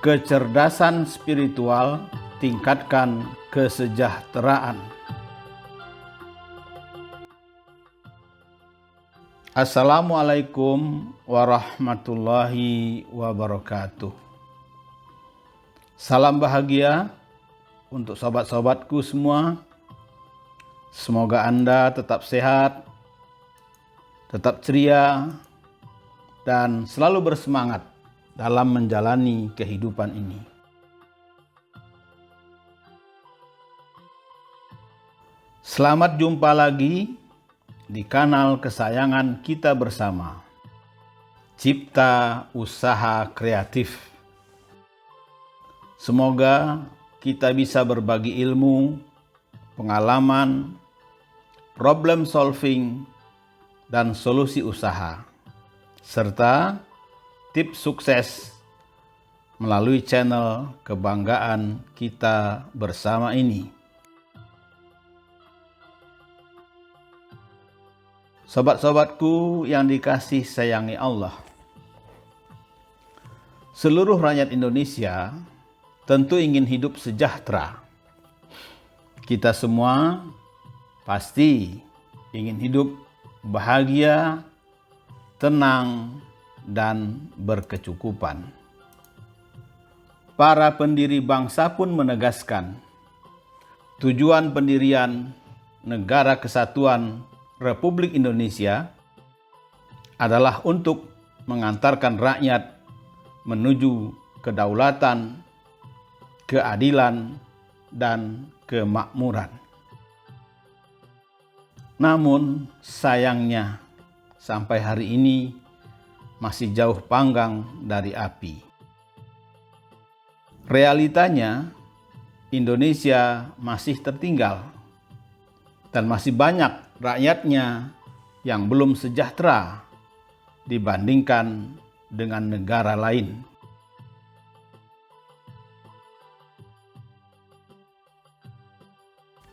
Kecerdasan spiritual, tingkatkan kesejahteraan. Assalamualaikum warahmatullahi wabarakatuh. Salam bahagia untuk sobat-sobatku semua. Semoga Anda tetap sehat, tetap ceria, dan selalu bersemangat dalam menjalani kehidupan ini. Selamat jumpa lagi di kanal kesayangan kita bersama, Cipta Usaha Kreatif. Semoga kita bisa berbagi ilmu, pengalaman, problem solving, dan solusi usaha, serta tips sukses melalui channel kebanggaan kita bersama ini. Sobat-sobatku yang dikasih sayangi Allah, seluruh rakyat Indonesia tentu ingin hidup sejahtera. Kita semua pasti ingin hidup bahagia, tenang, dan berkecukupan. Para pendiri bangsa pun menegaskan tujuan pendirian Negara Kesatuan Republik Indonesia adalah untuk mengantarkan rakyat menuju kedaulatan, keadilan, dan kemakmuran. Namun sayangnya sampai hari ini masih jauh panggang dari api. Realitanya, Indonesia masih tertinggal dan masih banyak rakyatnya yang belum sejahtera dibandingkan dengan negara lain.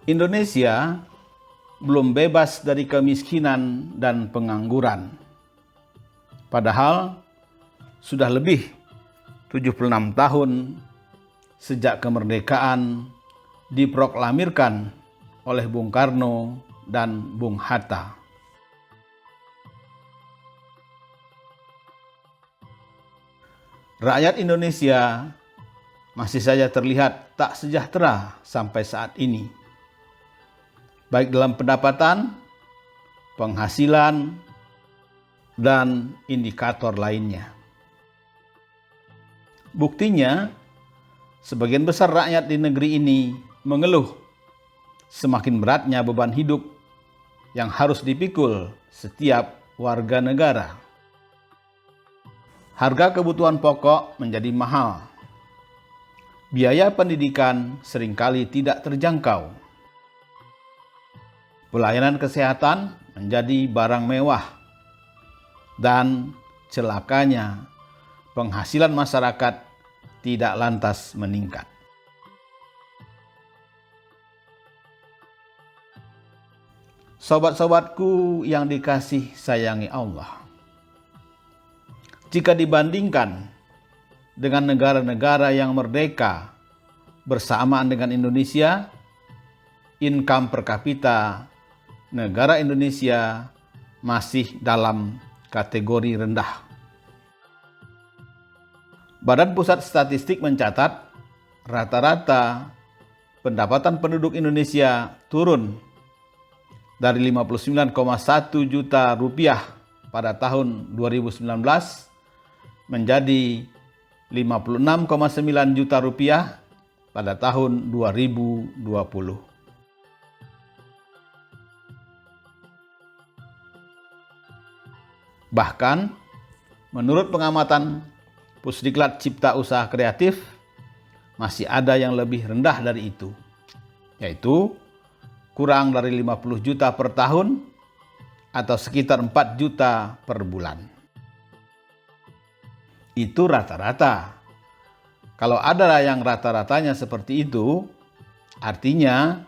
Indonesia belum bebas dari kemiskinan dan pengangguran. Padahal sudah lebih 76 tahun sejak kemerdekaan diproklamirkan oleh Bung Karno dan Bung Hatta. Rakyat Indonesia masih saja terlihat tak sejahtera sampai saat ini, baik dalam pendapatan, penghasilan, dan indikator lainnya. Buktinya, sebagian besar rakyat di negeri ini mengeluh semakin beratnya beban hidup yang harus dipikul setiap warga negara. Harga kebutuhan pokok menjadi mahal. Biaya pendidikan seringkali tidak terjangkau. Pelayanan kesehatan menjadi barang mewah. Dan celakanya, penghasilan masyarakat tidak lantas meningkat. Sobat-sobatku yang dikasih sayangi Allah, jika dibandingkan dengan negara-negara yang merdeka bersamaan dengan Indonesia, income per kapita negara Indonesia masih dalam kategori rendah. Badan Pusat Statistik mencatat rata-rata pendapatan penduduk Indonesia turun dari 59,1 juta rupiah pada tahun 2019 menjadi 56,9 juta rupiah pada tahun 2020. Bahkan, menurut pengamatan Pusdiklat Cipta Usaha Kreatif, masih ada yang lebih rendah dari itu, yaitu kurang dari 50 juta per tahun atau sekitar 4 juta per bulan. Itu rata-rata. Kalau ada yang rata-ratanya seperti itu, artinya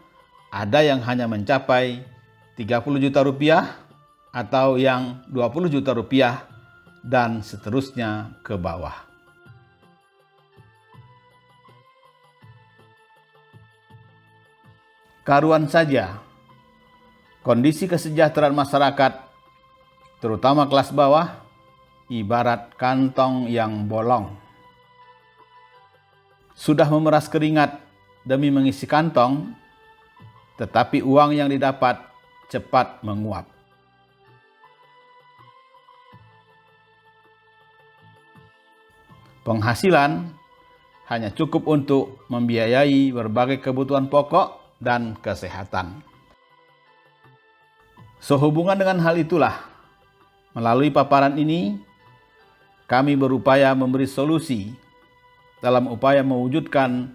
ada yang hanya mencapai 30 juta rupiah atau yang 20 juta rupiah dan seterusnya ke bawah. Karuan saja, kondisi kesejahteraan masyarakat, terutama kelas bawah, ibarat kantong yang bolong. Sudah memeras keringat demi mengisi kantong, tetapi uang yang didapat cepat menguap. Penghasilan hanya cukup untuk membiayai berbagai kebutuhan pokok dan kesehatan. Sehubungan dengan hal itulah, melalui paparan ini, kami berupaya memberi solusi dalam upaya mewujudkan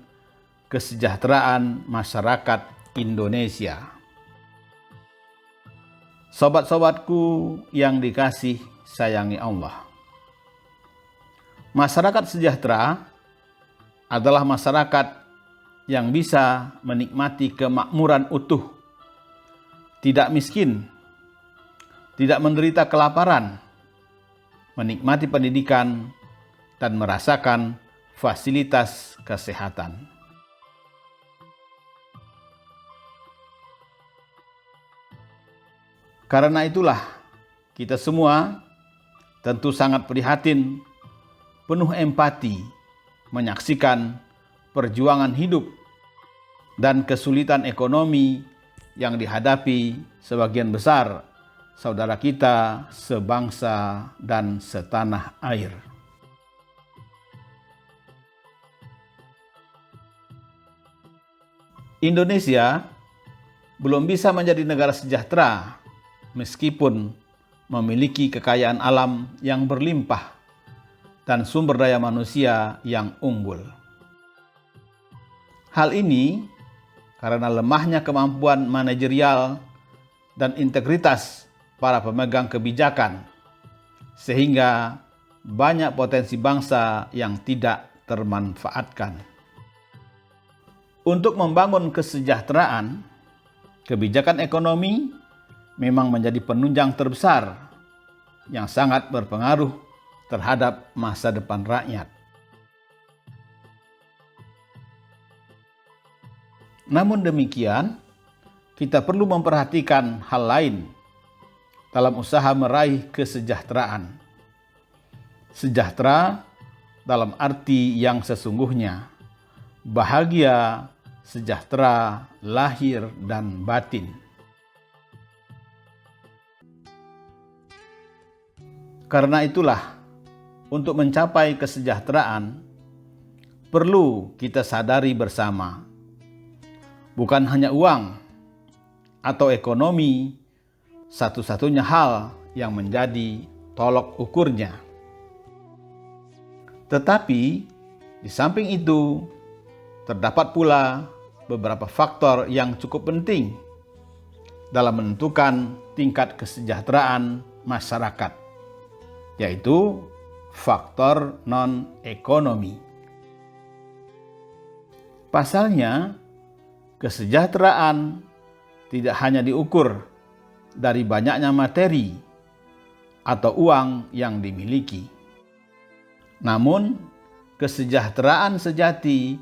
kesejahteraan masyarakat Indonesia. Sobat-sobatku yang dikasih sayangi Allah. Masyarakat sejahtera adalah masyarakat yang bisa menikmati kemakmuran utuh, tidak miskin, tidak menderita kelaparan, menikmati pendidikan, dan merasakan fasilitas kesehatan. Karena itulah, kita semua tentu sangat prihatin, penuh empati, menyaksikan perjuangan hidup dan kesulitan ekonomi yang dihadapi sebagian besar saudara kita sebangsa dan setanah air. Indonesia belum bisa menjadi negara sejahtera meskipun memiliki kekayaan alam yang berlimpah dan sumber daya manusia yang unggul. Hal ini karena lemahnya kemampuan manajerial dan integritas para pemegang kebijakan, sehingga banyak potensi bangsa yang tidak termanfaatkan. Untuk membangun kesejahteraan, kebijakan ekonomi memang menjadi penunjang terbesar yang sangat berpengaruh terhadap masa depan rakyat. Namun demikian, kita perlu memperhatikan hal lain dalam usaha meraih kesejahteraan. Sejahtera dalam arti yang sesungguhnya, bahagia, sejahtera, lahir dan batin. Karena itulah, untuk mencapai kesejahteraan, perlu kita sadari bersama, bukan hanya uang atau ekonomi satu-satunya hal yang menjadi tolok ukurnya. Tetapi di samping itu, terdapat pula beberapa faktor yang cukup penting dalam menentukan tingkat kesejahteraan masyarakat, yaitu faktor non-ekonomi. Pasalnya, kesejahteraan tidak hanya diukur dari banyaknya materi atau uang yang dimiliki. Namun, kesejahteraan sejati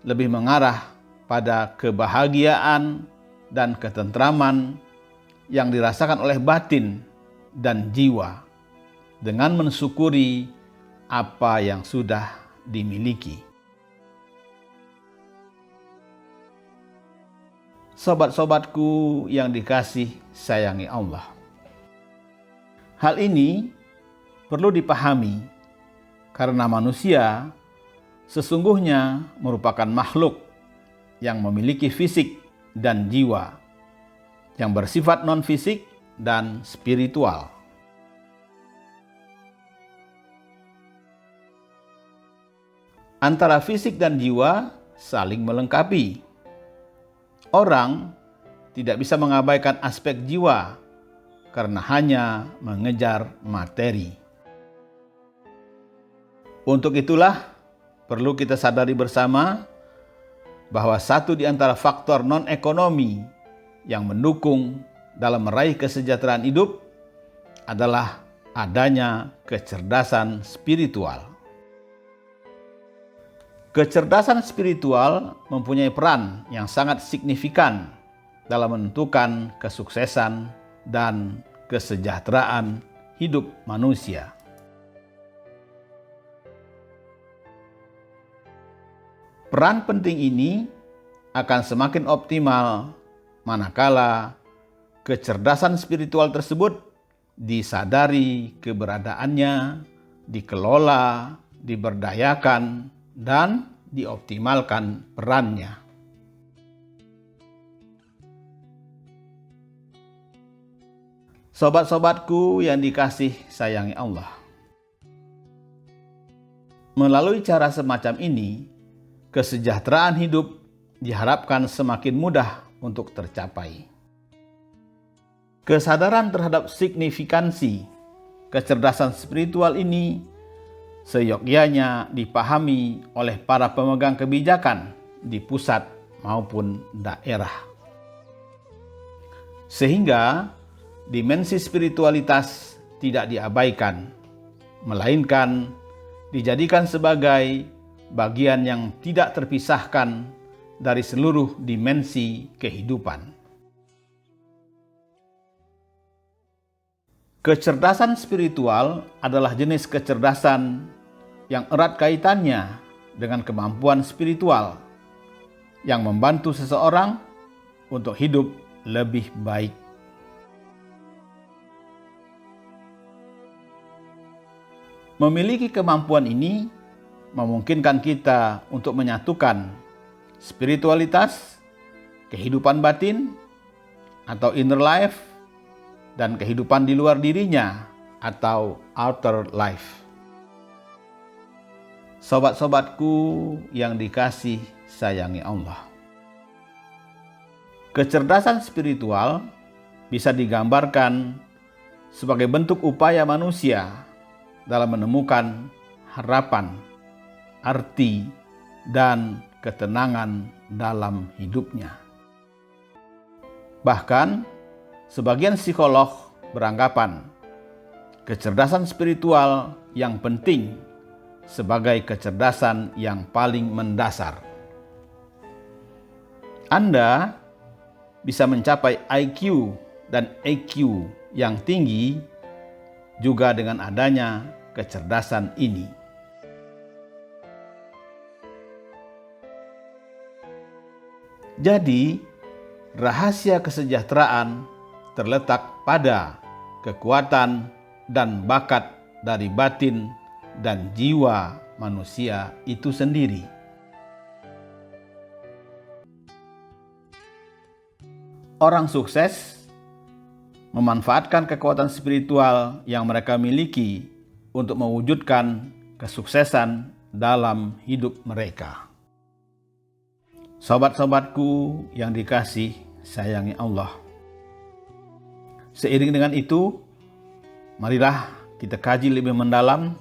lebih mengarah pada kebahagiaan dan ketentraman yang dirasakan oleh batin dan jiwa dengan mensyukuri apa yang sudah dimiliki. Sobat-sobatku yang dikasih sayangi Allah. Hal ini perlu dipahami karena manusia sesungguhnya merupakan makhluk yang memiliki fisik dan jiwa yang bersifat non-fisik dan spiritual. Antara fisik dan jiwa saling melengkapi. Orang tidak bisa mengabaikan aspek jiwa karena hanya mengejar materi. Untuk itulah perlu kita sadari bersama bahwa satu di antara faktor non-ekonomi yang mendukung dalam meraih kesejahteraan hidup adalah adanya kecerdasan spiritual. Kecerdasan spiritual mempunyai peran yang sangat signifikan dalam menentukan kesuksesan dan kesejahteraan hidup manusia. Peran penting ini akan semakin optimal manakala kecerdasan spiritual tersebut disadari keberadaannya, dikelola, diberdayakan, dan dioptimalkan perannya. Sobat-sobatku yang dikasih sayangi Allah. Melalui cara semacam ini, kesejahteraan hidup diharapkan semakin mudah untuk tercapai. Kesadaran terhadap signifikansi kecerdasan spiritual ini seyogyanya dipahami oleh para pemegang kebijakan di pusat maupun daerah. Sehingga dimensi spiritualitas tidak diabaikan, melainkan dijadikan sebagai bagian yang tidak terpisahkan dari seluruh dimensi kehidupan. Kecerdasan spiritual adalah jenis kecerdasan yang erat kaitannya dengan kemampuan spiritual yang membantu seseorang untuk hidup lebih baik. Memiliki kemampuan ini memungkinkan kita untuk menyatukan spiritualitas, kehidupan batin atau inner life, dan kehidupan di luar dirinya atau outer life. Sobat-sobatku yang dikasih sayangi Allah. Kecerdasan spiritual bisa digambarkan sebagai bentuk upaya manusia dalam menemukan harapan, arti, dan ketenangan dalam hidupnya. Bahkan, sebagian psikolog beranggapan kecerdasan spiritual yang penting sebagai kecerdasan yang paling mendasar. Anda bisa mencapai IQ dan EQ yang tinggi juga dengan adanya kecerdasan ini. Jadi, rahasia kesejahteraan terletak pada kekuatan dan bakat dari batin dan jiwa manusia itu sendiri. Orang sukses memanfaatkan kekuatan spiritual yang mereka miliki untuk mewujudkan kesuksesan dalam hidup mereka. Sobat-sobatku yang dikasih sayangi Allah. Seiring dengan itu, marilah kita kaji lebih mendalam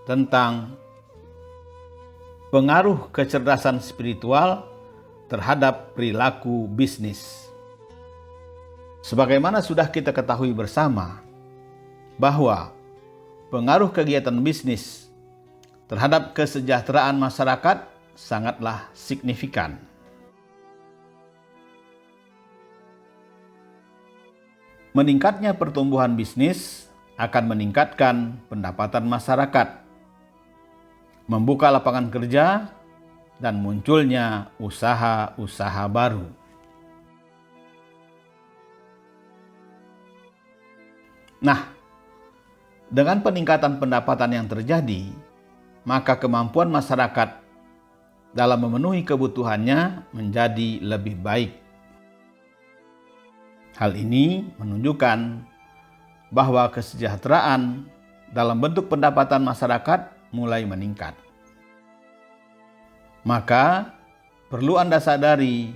tentang pengaruh kecerdasan spiritual terhadap perilaku bisnis. Sebagaimana sudah kita ketahui bersama bahwa pengaruh kegiatan bisnis terhadap kesejahteraan masyarakat sangatlah signifikan. Meningkatnya pertumbuhan bisnis akan meningkatkan pendapatan masyarakat, membuka lapangan kerja, dan munculnya usaha-usaha baru. Nah, dengan peningkatan pendapatan yang terjadi, maka kemampuan masyarakat dalam memenuhi kebutuhannya menjadi lebih baik. Hal ini menunjukkan bahwa kesejahteraan dalam bentuk pendapatan masyarakat mulai meningkat. Maka, perlu Anda sadari,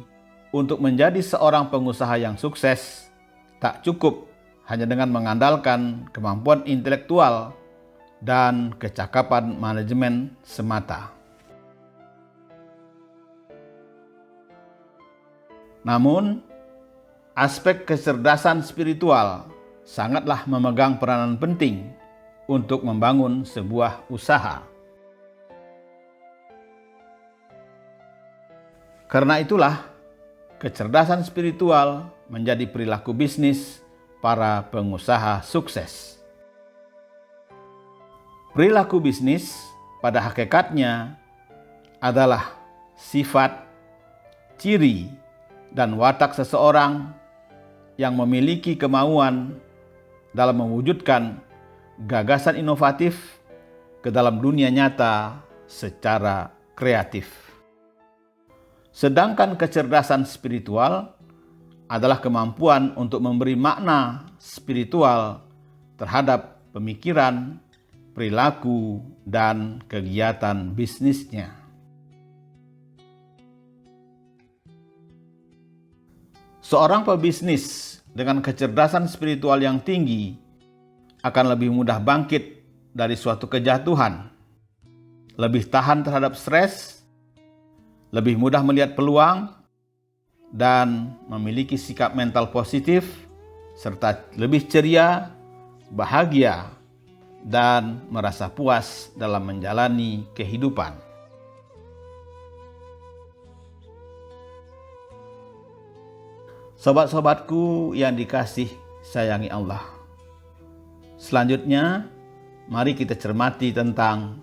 untuk menjadi seorang pengusaha yang sukses, tak cukup hanya dengan mengandalkan kemampuan intelektual dan kecakapan manajemen semata. Namun, aspek kecerdasan spiritual sangatlah memegang peranan penting untuk membangun sebuah usaha. Karena itulah, kecerdasan spiritual menjadi perilaku bisnis para pengusaha sukses. Perilaku bisnis pada hakikatnya adalah sifat, ciri, dan watak seseorang yang memiliki kemauan dalam mewujudkan gagasan inovatif ke dalam dunia nyata secara kreatif. Sedangkan kecerdasan spiritual adalah kemampuan untuk memberi makna spiritual terhadap pemikiran, perilaku, dan kegiatan bisnisnya. Seorang pebisnis dengan kecerdasan spiritual yang tinggi akan lebih mudah bangkit dari suatu kejatuhan, lebih tahan terhadap stres, lebih mudah melihat peluang, dan memiliki sikap mental positif, serta lebih ceria, bahagia, dan merasa puas dalam menjalani kehidupan. Sobat-sobatku yang dikasih sayangi Allah. Selanjutnya, mari kita cermati tentang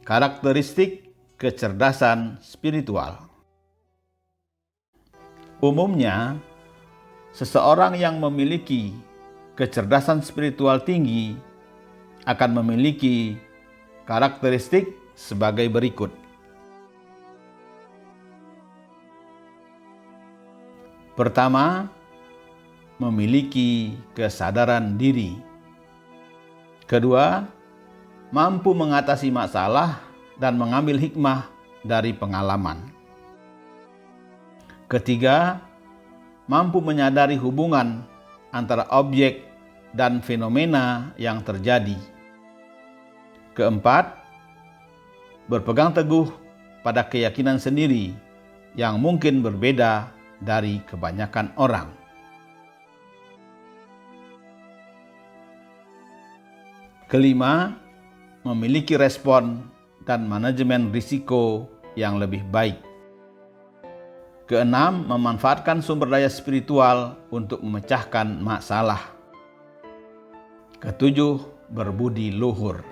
karakteristik kecerdasan spiritual. Umumnya, seseorang yang memiliki kecerdasan spiritual tinggi akan memiliki karakteristik sebagai berikut. Pertama, memiliki kesadaran diri. Kedua, mampu mengatasi masalah dan mengambil hikmah dari pengalaman. Ketiga, mampu menyadari hubungan antara objek dan fenomena yang terjadi. Keempat, berpegang teguh pada keyakinan sendiri yang mungkin berbeda dari kebanyakan orang. Kelima, memiliki respon dan manajemen risiko yang lebih baik. Keenam, memanfaatkan sumber daya spiritual untuk memecahkan masalah. Ketujuh, berbudi luhur.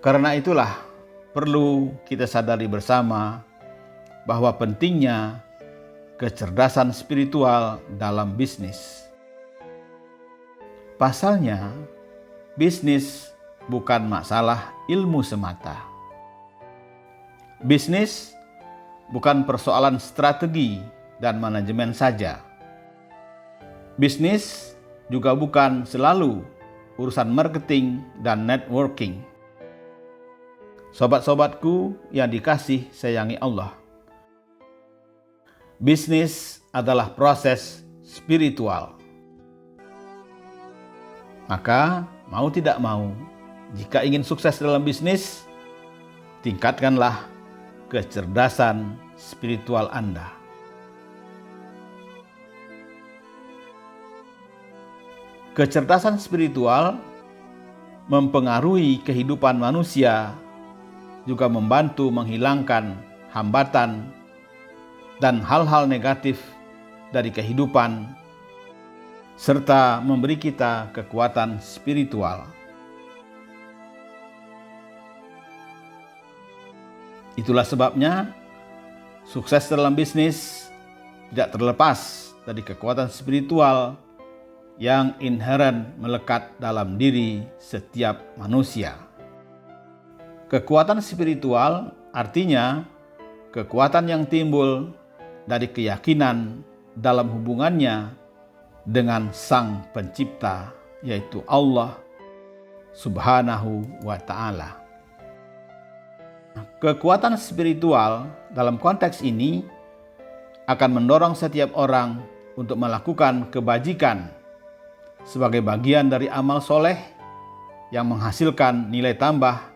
Karena itulah perlu kita sadari bersama bahwa pentingnya kecerdasan spiritual dalam bisnis. Pasalnya, bisnis bukan masalah ilmu semata. Bisnis bukan persoalan strategi dan manajemen saja. Bisnis juga bukan selalu urusan marketing dan networking. Sobat-sobatku yang dikasih sayangi Allah. Bisnis adalah proses spiritual. Maka, mau tidak mau, jika ingin sukses dalam bisnis, tingkatkanlah kecerdasan spiritual Anda. Kecerdasan spiritual mempengaruhi kehidupan manusia, juga membantu menghilangkan hambatan dan hal-hal negatif dari kehidupan, serta memberi kita kekuatan spiritual. Itulah sebabnya sukses dalam bisnis tidak terlepas dari kekuatan spiritual yang inheren melekat dalam diri setiap manusia. Kekuatan spiritual artinya kekuatan yang timbul dari keyakinan dalam hubungannya dengan Sang Pencipta, yaitu Allah Subhanahu wa Ta'ala. Kekuatan spiritual dalam konteks ini akan mendorong setiap orang untuk melakukan kebajikan sebagai bagian dari amal soleh yang menghasilkan nilai tambah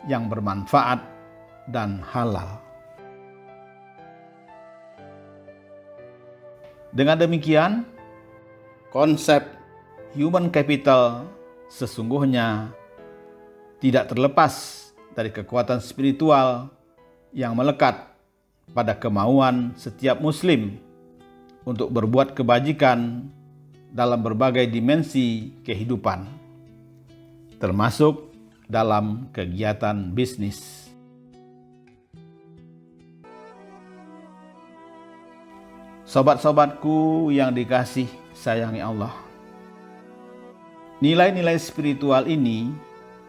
yang bermanfaat dan halal. Dengan demikian, konsep human capital sesungguhnya tidak terlepas dari kekuatan spiritual yang melekat pada kemauan setiap muslim untuk berbuat kebajikan dalam berbagai dimensi kehidupan, termasuk dalam kegiatan bisnis. Sobat-sobatku yang dikasih sayangi Allah, nilai-nilai spiritual ini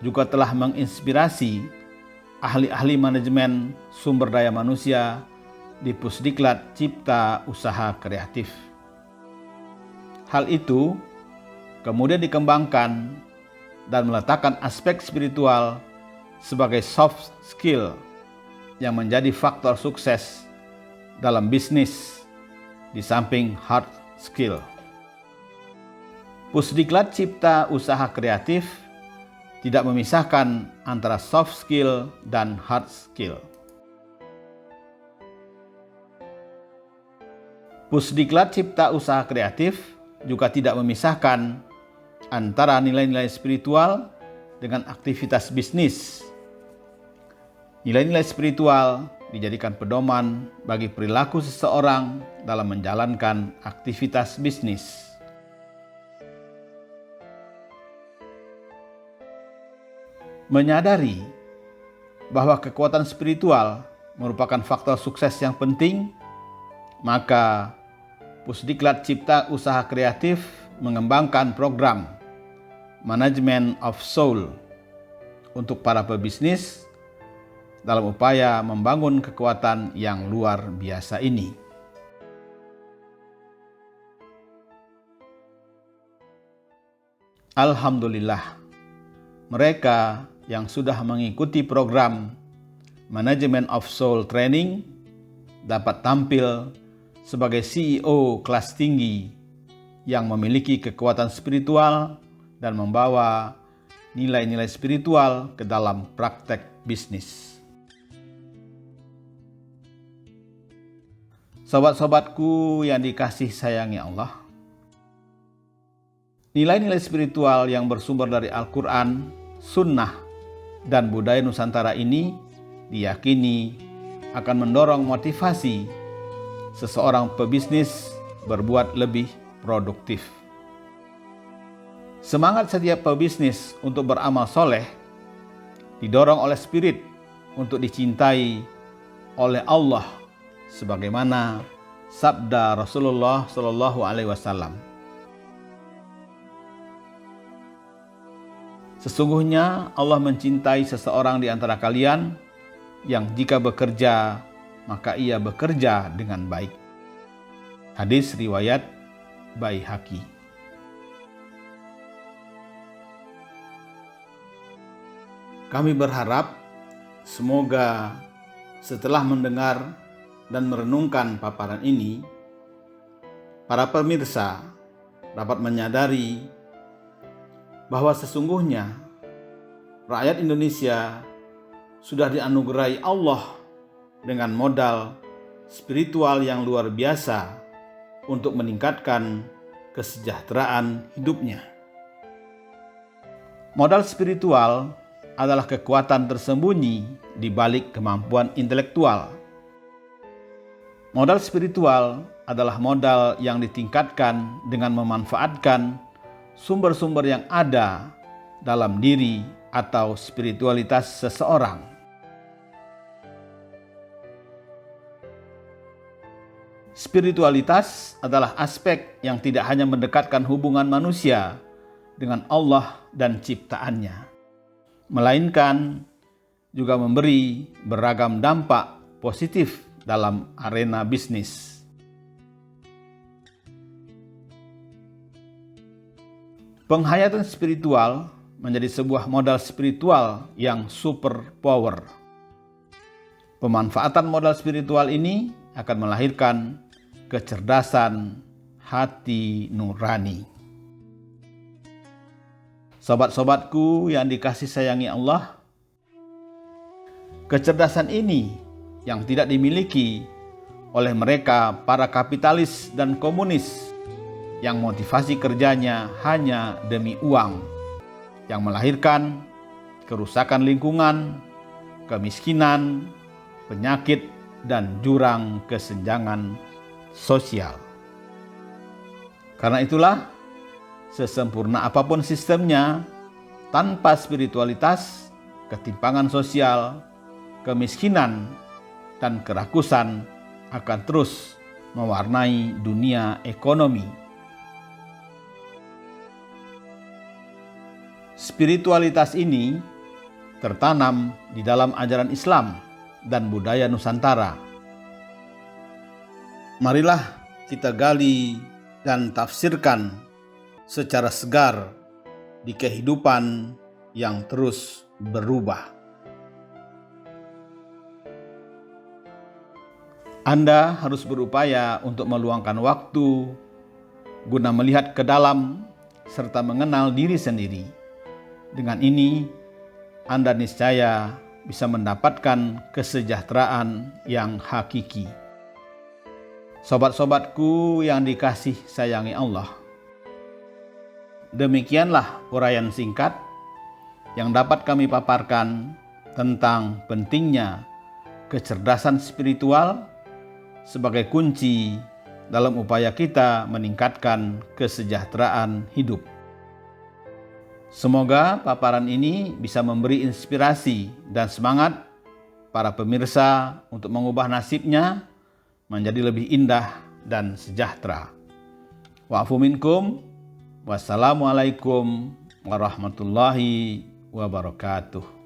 juga telah menginspirasi ahli-ahli manajemen sumber daya manusia di Pusdiklat Cipta Usaha Kreatif. Hal itu kemudian dikembangkan dan meletakkan aspek spiritual sebagai soft skill yang menjadi faktor sukses dalam bisnis di samping hard skill. Pusdiklat Cipta Usaha Kreatif tidak memisahkan antara soft skill dan hard skill. Pusdiklat Cipta Usaha Kreatif juga tidak memisahkan antara nilai-nilai spiritual dengan aktivitas bisnis. Nilai-nilai spiritual dijadikan pedoman bagi perilaku seseorang dalam menjalankan aktivitas bisnis. Menyadari bahwa kekuatan spiritual merupakan faktor sukses yang penting, maka Pusdiklat Cipta Usaha Kreatif mengembangkan program Management of Soul untuk para pebisnis dalam upaya membangun kekuatan yang luar biasa ini. Alhamdulillah, mereka yang sudah mengikuti program Management of Soul Training dapat tampil sebagai CEO kelas tinggi yang memiliki kekuatan spiritual dan membawa nilai-nilai spiritual ke dalam praktek bisnis. Sobat-sobatku yang dikasih sayangi Allah, nilai-nilai spiritual yang bersumber dari Al-Quran, Sunnah, dan budaya Nusantara ini diyakini akan mendorong motivasi seseorang pebisnis berbuat lebih produktif. Semangat setiap pebisnis untuk beramal soleh didorong oleh spirit untuk dicintai oleh Allah, sebagaimana sabda Rasulullah SAW. Sesungguhnya Allah mencintai seseorang di antara kalian yang jika bekerja, maka ia bekerja dengan baik. Hadis riwayat Baihaqi. Kami berharap semoga setelah mendengar dan merenungkan paparan ini, para pemirsa dapat menyadari bahwa sesungguhnya rakyat Indonesia sudah dianugerahi Allah dengan modal spiritual yang luar biasa untuk meningkatkan kesejahteraan hidupnya. Modal spiritual adalah kekuatan tersembunyi di balik kemampuan intelektual. Modal spiritual adalah modal yang ditingkatkan dengan memanfaatkan sumber-sumber yang ada dalam diri atau spiritualitas seseorang. Spiritualitas adalah aspek yang tidak hanya mendekatkan hubungan manusia dengan Allah dan ciptaannya, melainkan juga memberi beragam dampak positif dalam arena bisnis. Penghayatan spiritual menjadi sebuah modal spiritual yang super power. Pemanfaatan modal spiritual ini akan melahirkan kecerdasan hati nurani. Sobat-sobatku yang dikasih sayangi Allah, kecerdasan ini yang tidak dimiliki oleh mereka para kapitalis dan komunis yang motivasi kerjanya hanya demi uang, yang melahirkan kerusakan lingkungan kemiskinan, penyakit, dan jurang kesenjangan sosial. Karena itulah, sesempurna apapun sistemnya, tanpa spiritualitas, ketimpangan sosial, kemiskinan, dan kerakusan akan terus mewarnai dunia ekonomi. Spiritualitas ini tertanam di dalam ajaran Islam dan budaya Nusantara. Marilah kita gali dan tafsirkan secara segar di kehidupan yang terus berubah. Anda harus berupaya untuk meluangkan waktu guna melihat ke dalam serta mengenal diri sendiri. Dengan ini, Anda niscaya bisa mendapatkan kesejahteraan yang hakiki. Sobat-sobatku yang dikasih sayangi Allah, demikianlah uraian singkat yang dapat kami paparkan tentang pentingnya kecerdasan spiritual sebagai kunci dalam upaya kita meningkatkan kesejahteraan hidup. Semoga paparan ini bisa memberi inspirasi dan semangat para pemirsa untuk mengubah nasibnya menjadi lebih indah dan sejahtera. Wa'fu minkum. Wassalamualaikum warahmatullahi wabarakatuh.